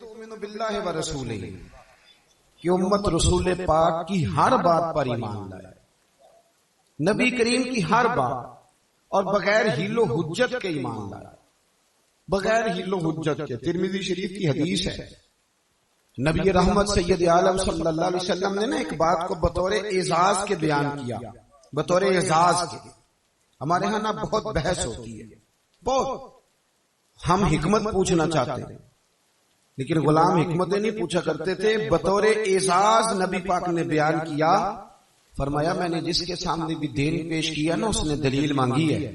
تؤمن باللہ و رسولہ کہ امت رسول پاک کی ہر بات پر ایمان لائے، نبی کریم کی ہر بات، اور بغیر حیل و حجت کے ایمان لائے، بغیر حیل و حجت کے۔ ترمذی شریف کی حدیث ہے، نبی رحمت سید عالم صلی اللہ علیہ وسلم نے نا ایک بات کو بطور اعزاز کے بیان کیا، بطور اعزاز کے۔ ہمارے ہاں نا بہت بحث ہوتی ہے، بہت، ہم حکمت پوچھنا چاہتے ہیں لیکن غلام حکمتیں نہیں پوچھا کرتے تھے۔ بطور اعزاز نبی پاک نے بیان کیا، فرمایا میں نے جس کے سامنے بھی دین پیش کیا نا اس نے دلیل مانگی ہے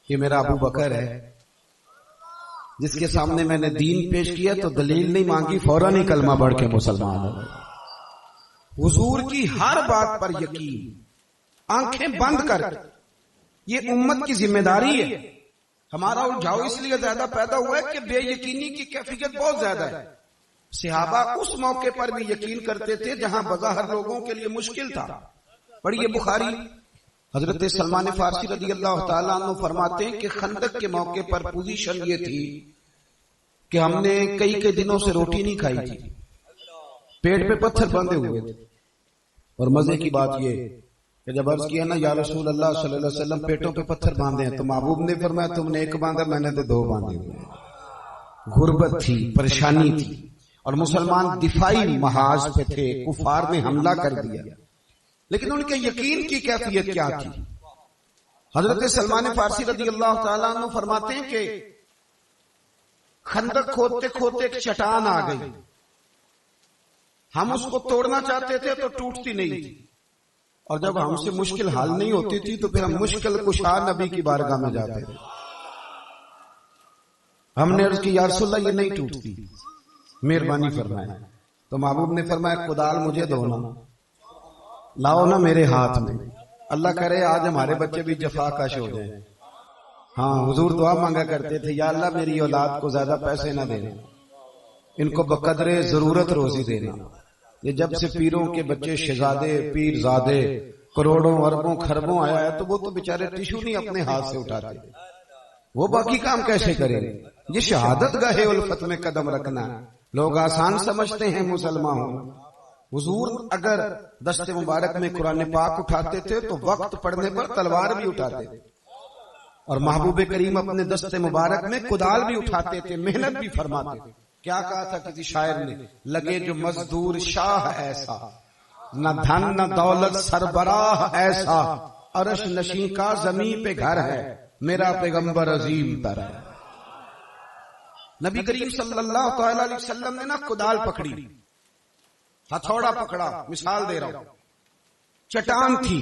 کہ میرا ابو بکر ہے، جس کے سامنے میں نے دین پیش کیا تو دلیل نہیں مانگی، فوراً ہی کلمہ پڑھ کے مسلمان ہو گئے۔ حضور کی ہر بات پر یقین، آنکھیں بند کر کے، یہ امت کی ذمہ داری ہے۔ ہمارا الجھاؤ اس لیے زیادہ پیدا ہوا ہے کہ بے یقینی کی کیفیت بہت زیادہ ہے۔ صحابہ اس موقع پر بھی یقین کرتے تھے جہاں بظاہر لوگوں کے لیے مشکل تھا۔ پڑھیے بخاری، حضرت سلمان فارسی رضی اللہ تعالیٰ عنہ فرماتے ہیں کہ خندق کے موقع پر پوزیشن یہ تھی کہ ہم نے کئی دنوں سے روٹی نہیں کھائی تھی، پیٹ پہ پتھر باندھے ہوئے تھے۔ اور مزے کی بات یہ کہ جب عرض کیا نا یا رسول اللہ صلی اللہ علیہ وسلم پیٹوں پہ پتھر باندھے ہیں، تو محبوب نے فرمایا تم نے ایک باندھا، میں نے تو دو باندھے ہوئے۔ غربت تھی، پریشانی تھی، اور مسلمان دفاعی محاذ پہ تھے، کفار نے حملہ کر دیا، لیکن ان کے یقین کی کیفیت کیا تھی؟ حضرت سلمان فارسی رضی اللہ تعالیٰ عنہ فرماتے ہیں کہ خندق کھودتے کھودتے ایک چٹان آ گئی، ہم اس کو توڑنا چاہتے تھے تو ٹوٹتی نہیں تھی، اور جب ہم سے مشکل حل نہیں ہوتی تھی تو پھر ہم مشکل کشا نبی کی بارگاہ میں جاتے تھے۔ ہم نے عرض کی یا رسول اللہ یہ نہیں ٹوٹتی، مہربانی فرمائے۔ تو محبوب نے فرمایا کدال مجھے دو نا، لاؤ نا میرے ہاتھ میں۔ اللہ کرے آج ہمارے بچے بھی جفا کش ہو جائیں۔ ہاں حضور دعا مانگا کرتے تھے یا اللہ میری اولاد کو زیادہ پیسے نہ دینا، ان کو بقدر ضرورت روزی دینا۔ یہ جب سے پیروں کے بچے شہزادے پیر زادے کروڑوں اربوں خربوں آیا ہے تو وہ تو بیچارے ٹیشو نہیں اپنے ہاتھ سے اٹھاتے، وہ باقی کام کیسے کریں؟ یہ شہادت گاہ الفت میں قدم رکھنا لوگ آسان سمجھتے ہیں مسلمان ہونا۔ حضور اگر دست مبارک میں قرآن پاک اٹھاتے تھے تو وقت پڑنے پر تلوار بھی اٹھاتے تھے، اور محبوب کریم اپنے دست مبارک میں کدال بھی اٹھاتے تھے، محنت بھی فرماتے تھے۔ کیا کہا تھا کسی شاعر نے؟ لگے جو مزدور شاہ ایسا، نہ دھن نہ دولت سربراہ ایسا، عرش نشین کا زمین پہ گھر ہے، میرا پیغمبر عظیم تر ہے۔ نبی کریم صلی اللہ تعالی علیہ وسلم نے نا کدال پکڑی، ہتھوڑا پکڑا، مثال دے رہا ہوں، چٹان تھی۔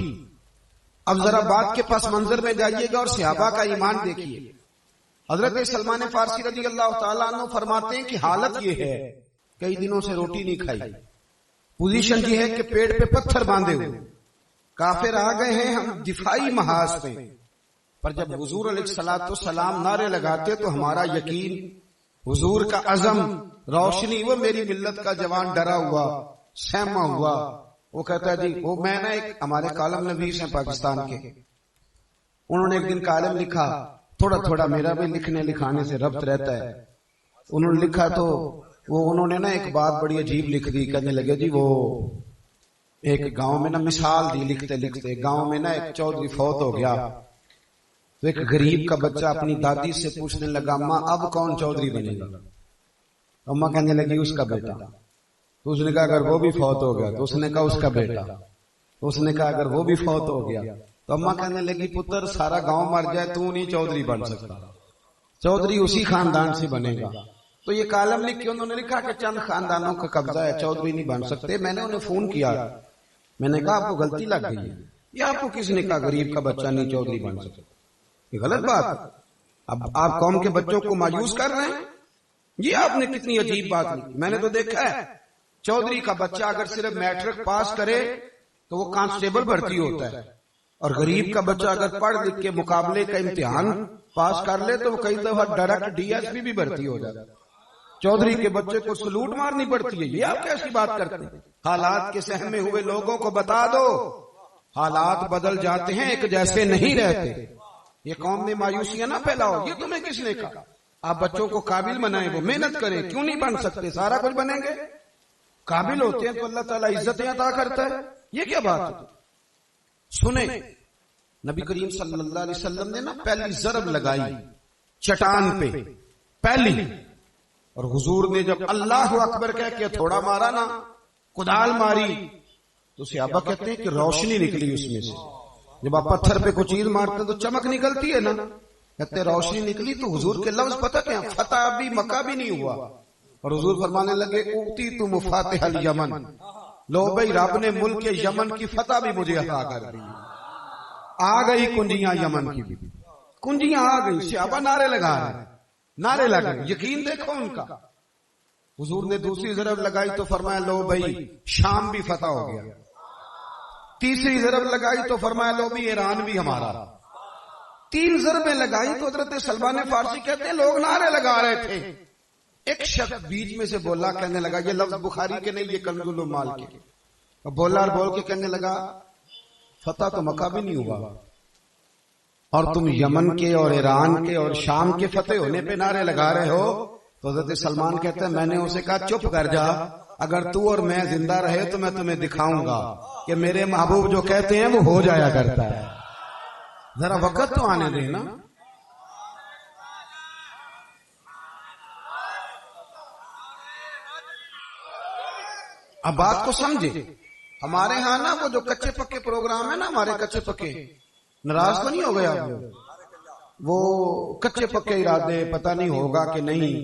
اب ذرا بات کے پس منظر میں جائیے گا اور صحابہ کا ایمان دیکھیے۔ حضرت سلمان فارسی رضی اللہ تعالیٰ عنہ فرماتے ہیں کہ حالت یہ ہے کئی دنوں سے روٹی نہیں کھائی، پوزیشن یہ ہے کہ پیٹ پہ پتھر باندھے ہوئے، کافر آ گئے ہیں، ہم دفاعی محاذ پہ۔ پر جب حضور علیہ السلام نعرے لگاتے تو ہمارا یقین، حضور کا عزم، روشنی، وہ میری ملت کا جوان ڈرا ہوا سہما ہوا، وہ کہتا ہے جی وہ میں نے ایک ہمارے کالم نویس ہیں پاکستان کے، انہوں نے ایک دن کالم لکھا، تھوڑا تھوڑا میرا بھی لکھنے لکھانے سے ربط رہتا ہے۔ انہوں نے لکھا تو انہوں نے نا ایک بات بڑی عجیب لکھ دی، کہنے لگے جی وہ ایک گاؤں میں نا مثال دی لکھتے لکھتے، گاؤں میں نا ایک چودھری فوت ہو گیا تو ایک غریب کا بچہ اپنی دادی سے پوچھنے لگا اماں اب کون چودھری بنے گا؟ اماں کہنے لگی اس کا بیٹا۔ تو اس نے کہا اگر وہ بھی فوت ہو گیا؟ تو اس نے کہا اس کا بیٹا۔ تو اس نے کہا اگر وہ بھی فوت ہو گیا؟ تو اماں کہنے لگی پتر سارا گاؤں مر جائے تو نہیں چودھری بن سکتا، چودھری اسی خاندان سے بنے گا۔ تو یہ کالم لکھ کے انہوں نے لکھا کہ چند خاندانوں کا قبضہ ہے، چودھری نہیں بن سکتے۔ میں نے انہیں فون کیا، میں نے کہا آپ کو غلطی لگ گئی ہے، یہ آپ کو کس نے کہا غریب کا بچہ نہیں چودھری بن سکتا؟ یہ غلط بات۔ اب آپ قوم کے بچوں کو مایوس کر رہے ہیں، یہ آپ نے کتنی عجیب بات کی۔ میں نے تو دیکھا ہے چودھری کا بچہ اگر صرف میٹرک پاس کرے تو وہ کانسٹیبل بھرتی ہوتا ہے، اور غریب کا بچہ اگر پڑھ لکھ کے مقابلے کا امتحان پاس کر لے تو وہ کئی دفعہ ڈائریکٹ ڈی ایس پی بھی بھرتی ہو جاتا ہے۔ چودھری کے بچے کو سلوٹ مارنی پڑتی ہے، یہ آپ کیسی بات کرتے ہیں؟ حالات کے سہمے ہوئے لوگوں کو بتا دو، حالات بدل جاتے ہیں، ایک جیسے نہیں رہتے۔ یہ قوم میں مایوسیاں نہ پھیلاؤ، یہ تمہیں کس نے کہا؟ آپ بچوں کو قابل بنائیں، وہ محنت کریں، کیوں نہیں بن سکتے؟ سارا کچھ بنیں گے، قابل ہوتے ہیں تو اللہ تعالیٰ عزتیں عطا کرتا ہے. یہ کیا بات ہے؟ سنیں، نبی کریم صلی اللہ علیہ وسلم نے نا پہلی ضرب لگائی چٹان پہ، پہلی، اور حضور نے جب اللہ اکبر کہہ کے تھوڑا مارا نا، کدال ماری، تو صحابہ کہتے ہیں کہ روشنی نکلی اس میں سے. جب آپ پتھر پہ کوئی چیز مارتے ہیں تو چمک نکلتی ہے نا، کہتے ہیں روشنی نکلی. تو حضور کے لفظ پتہ کیا، فتح بھی مکہ بھی نہیں ہوا، اور حضور فرمانے لگے اوتی تو مفاتح الیمن، لو بھائی رب نے ملک یمن کی فتح بھی مجھے عطا کر دی. آ گئی کنجیاں یمن کی بھی، کنجیاں آ گئی. صحابہ نعرے لگا رہے ہیں، نعرے لگا، یقین دیکھو ان کا. حضور نے دوسری ضرب لگائی تو فرمایا لو بھائی شام بھی فتح ہو گیا. تیسری ضرب لگائی تو فرمایا لو بھی ایران بھی ہمارا. تین ضربیں لگائی تو حضرت سلمان فارسی کہتے ہیں لوگ نعرے لگا رہے تھے. ایک شخص بیچ میں سے بولا، کہنے لگا، یہ لفظ بخاری کے نہیں، یہ کنز العمال کے. بولا اور بول کے کہنے لگا فتح تو مکہ بھی نہیں ہوا اور تم یمن کے اور ایران کے اور شام کے فتح ہونے پہ نعرے لگا رہے ہو. تو حضرت سلمان کہتے ہیں میں نے اسے کہا چپ کر جا، اگر تو اور میں زندہ رہے تو میں تمہیں دکھاؤں گا کہ میرے محبوب جو کہتے ہیں وہ ہو جایا کرتا ہے. ذرا وقت تو آنے دینا. اب بات کو سمجھے. ہمارے ہاں نا وہ جو کچے پکے پروگرام ہے نا، ہمارے کچے پکے، ناراض تو نہیں ہو گیا وہ کچے پکے ارادے، پتہ نہیں ہوگا کہ نہیں،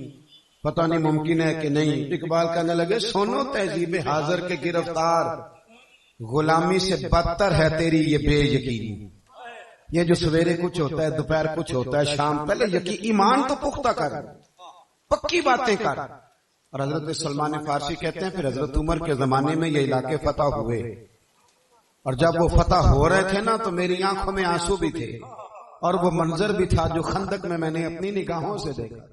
پتہ نہیں ممکن ہے کہ نہیں. اقبال کہنے لگے سنو تہذیب حاضر کے گرفتار، غلامی سے بدتر ہے تیری یہ بے یقینی. یہ جو سویرے کچھ ہوتا ہے، دوپہر کچھ ہوتا ہے، شام، پہلے یقین ایمان تو پختہ کر، پکی باتیں کر. اور حضرت سلمان فارسی کہتے ہیں پھر حضرت عمر کے زمانے میں یہ علاقے فتح ہوئے، اور جب وہ فتح ہو رہے تھے نا تو میری آنکھوں میں آنسو بھی تھے، اور وہ منظر بھی تھا جو خندق میں نے اپنی نگاہوں سے دیکھا.